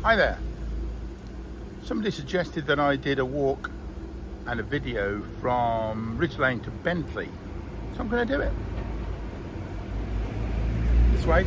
Hi there. Somebody suggested that I did a walk and a video from Ridge Lane to Bentley, so I'm going to do it. This way.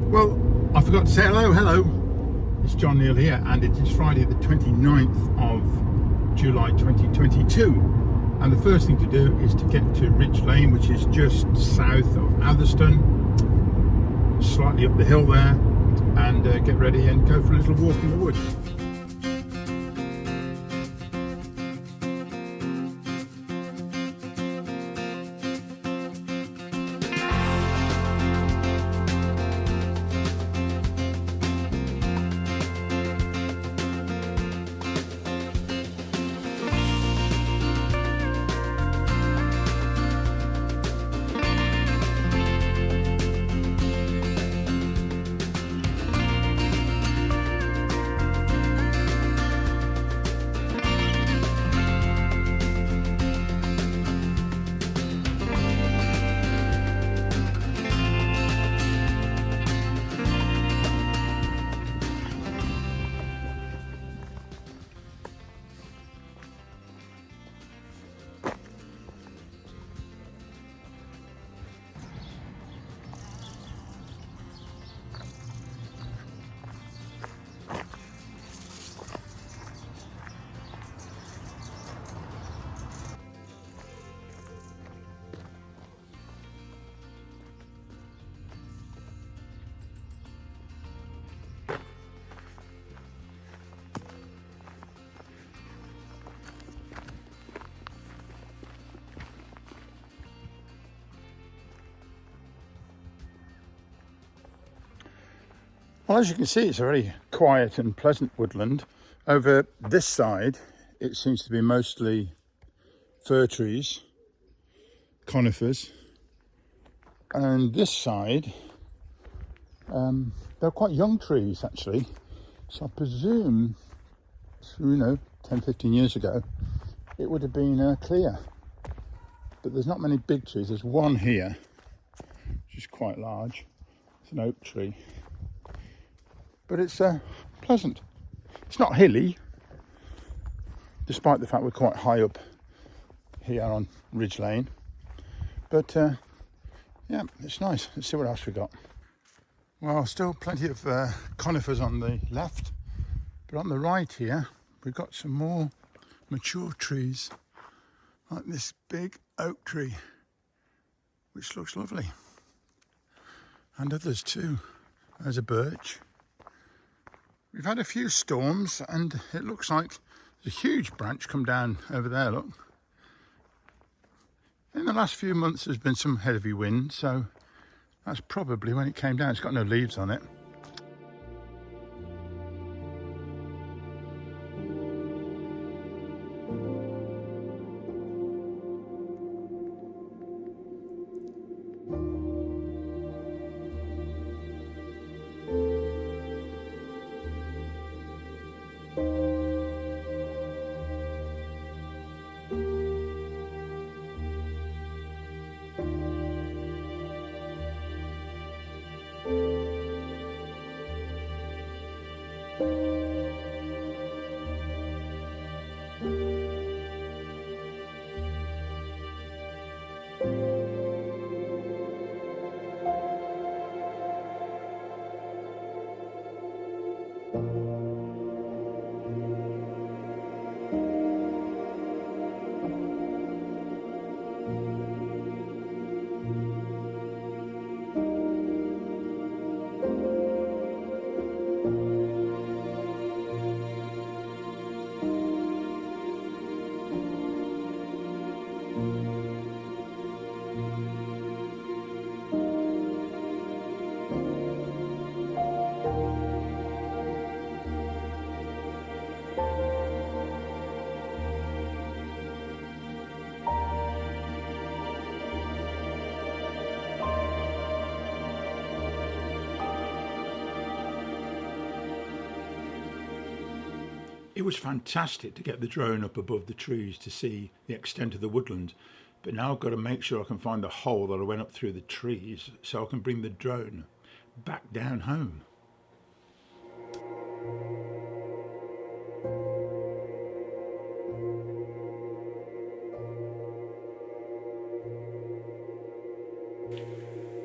Well, I forgot to say hello. It's John Neal here, and it is Friday the 29th of July 2022. And the first thing to do is to get to Ridge Lane, which is just south of Atherstone, slightly up the hill there, and get ready and go for a little walk in the woods. Well, as you can see, it's a very quiet and pleasant woodland. Over this side, it seems to be mostly fir trees, conifers, and this side, they're quite young trees actually. So I presume, 10-15 years ago, it would have been clear. But there's not many big trees. There's one here, which is quite large. It's an oak tree. But it's pleasant. It's not hilly, despite the fact we're quite high up here on Ridge Lane. But yeah, it's nice. Let's see what else we got. Well, still plenty of conifers on the left, but on the right here, we've got some more mature trees, like this big oak tree, which looks lovely. And others too. There's a birch. We've had a few storms, and it looks like there's a huge branch come down over there, look. In the last few months there's been some heavy wind, so that's probably when it came down. It's got no leaves on it. It was fantastic to get the drone up above the trees to see the extent of the woodland, but now I've got to make sure I can find the hole that I went up through the trees so I can bring the drone back down home.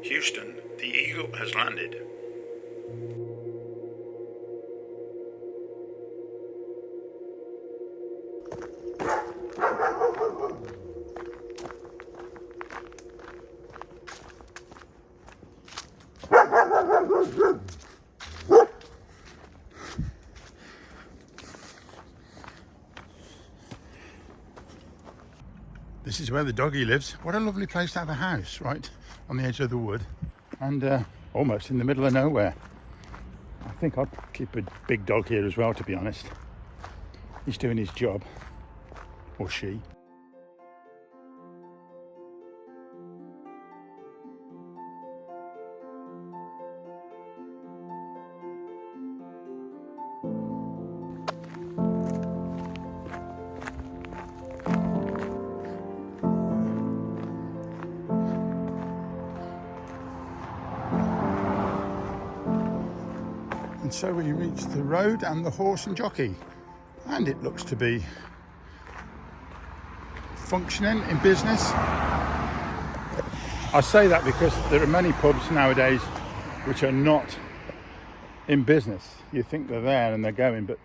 Houston, the Eagle has landed. This is where the doggy lives. What a lovely place to have a house, right on the edge of the wood and almost in the middle of nowhere. I think I'd keep a big dog here as well, to be honest. He's doing his job, or she. And so we reach the road and the horse and jockey, and it looks to be functioning in business. I say that because there are many pubs nowadays which are not in business. You think they're there and they're going, but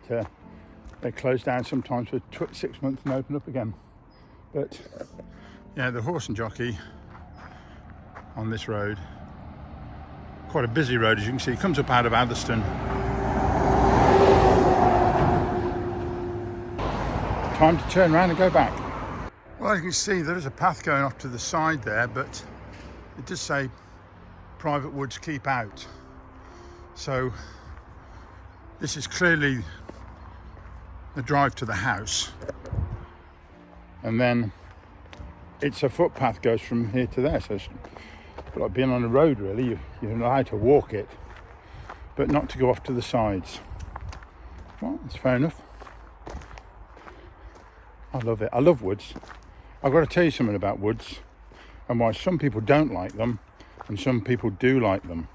they close down sometimes for 6 months and open up again. But yeah, the horse and jockey on this road, quite a busy road, as you can see. It comes up out of Atherstone. Time to turn around and go back. Well, you can see there is a path going off to the side there, but it does say private woods keep out. So this is clearly the drive to the house, and then it's a footpath goes from here to there. So it's like being on a road, really. You're allowed to walk it, but not to go off to the sides. Well, that's fair enough. I love it. I love woods. I've got to tell you something about woods and why some people don't like them and some people do like them.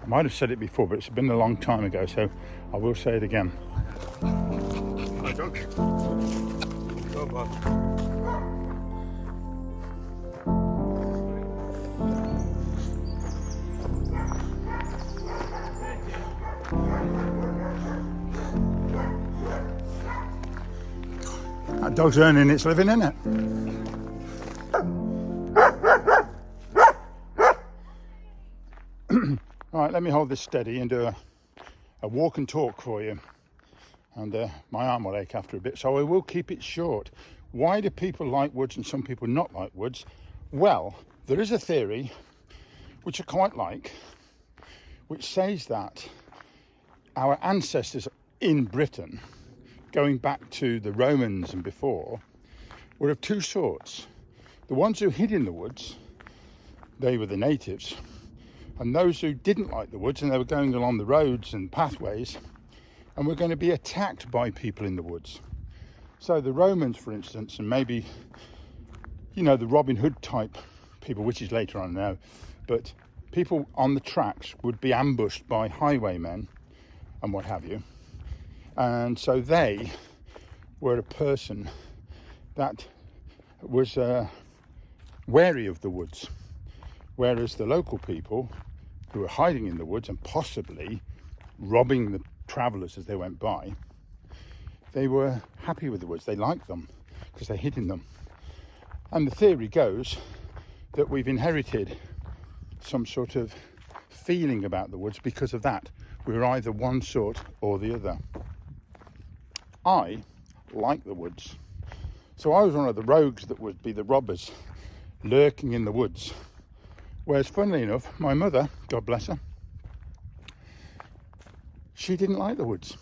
I might have said it before, but it's been a long time ago, so I will say it again. Hi, dog. Go, bud. That dog's earning its living, isn't it? All right, let me hold this steady and do a walk and talk for you. And my arm will ache after a bit, so I will keep it short. Why do people like woods and some people not like woods? Well, there is a theory, which I quite like, which says that our ancestors in Britain, going back to the Romans and before, were of two sorts. The ones who hid in the woods, they were the natives, and those who didn't like the woods and they were going along the roads and pathways and were going to be attacked by people in the woods. So the Romans, for instance, and maybe, you know, the Robin Hood type people, which is later on now, but people on the tracks would be ambushed by highwaymen and what have you. And so they were a person that was wary of the woods, whereas the local people who were hiding in the woods and possibly robbing the travellers as they went by, they were happy with the woods. They liked them because they hid in them. And the theory goes that we've inherited some sort of feeling about the woods because of that. We're either one sort or the other. I like the woods. So I was one of the rogues that would be the robbers lurking in the woods. Whereas, funnily enough, my mother, God bless her, she didn't like the woods.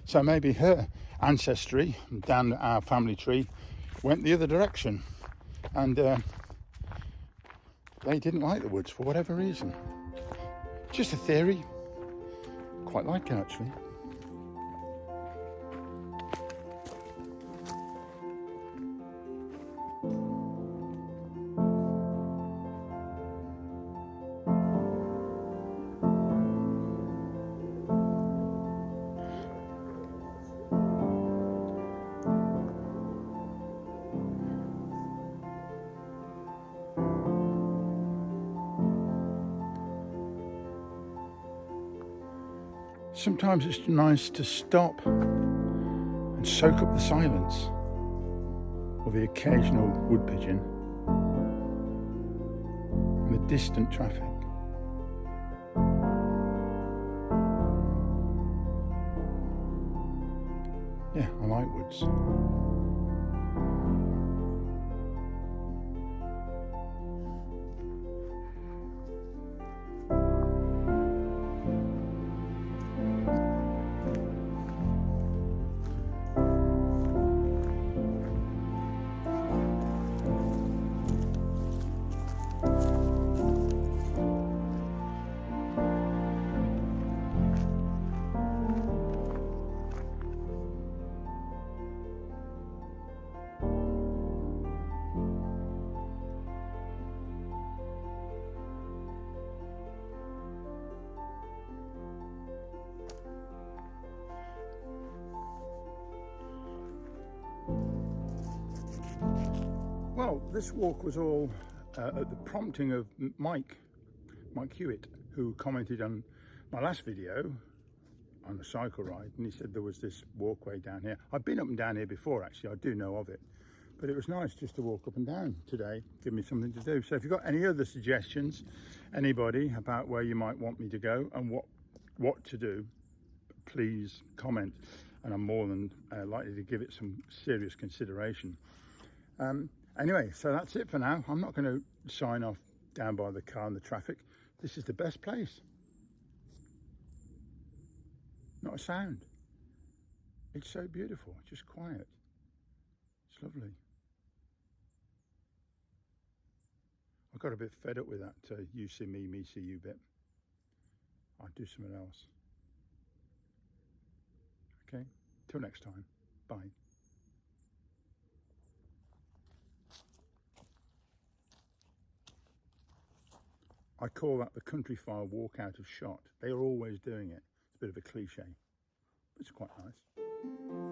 So maybe her ancestry down our family tree went the other direction. And they didn't like the woods for whatever reason. Just a theory. Quite like it, actually. Sometimes it's nice to stop and soak up the silence, or the occasional wood pigeon, and the distant traffic. Yeah, I like woods. Well, this walk was all at the prompting of Mike Hewitt, who commented on my last video on a cycle ride, and he said there was this walkway down here. I've been up and down here before, actually. I do know of it, but it was nice just to walk up and down today, give me something to do. So if you've got any other suggestions, anybody, about where you might want me to go and what to do, please comment, and I'm more than likely to give it some serious consideration. Anyway, so that's it for now. I'm not going to sign off down by the car and the traffic. This is the best place. Not a sound. It's so beautiful, just quiet. It's lovely. I got a bit fed up with that you see me, me see you bit. I'll do something else. Okay, till next time. Bye. I call that the country file walk out of shot. They are always doing it. It's a bit of a cliche, but it's quite nice.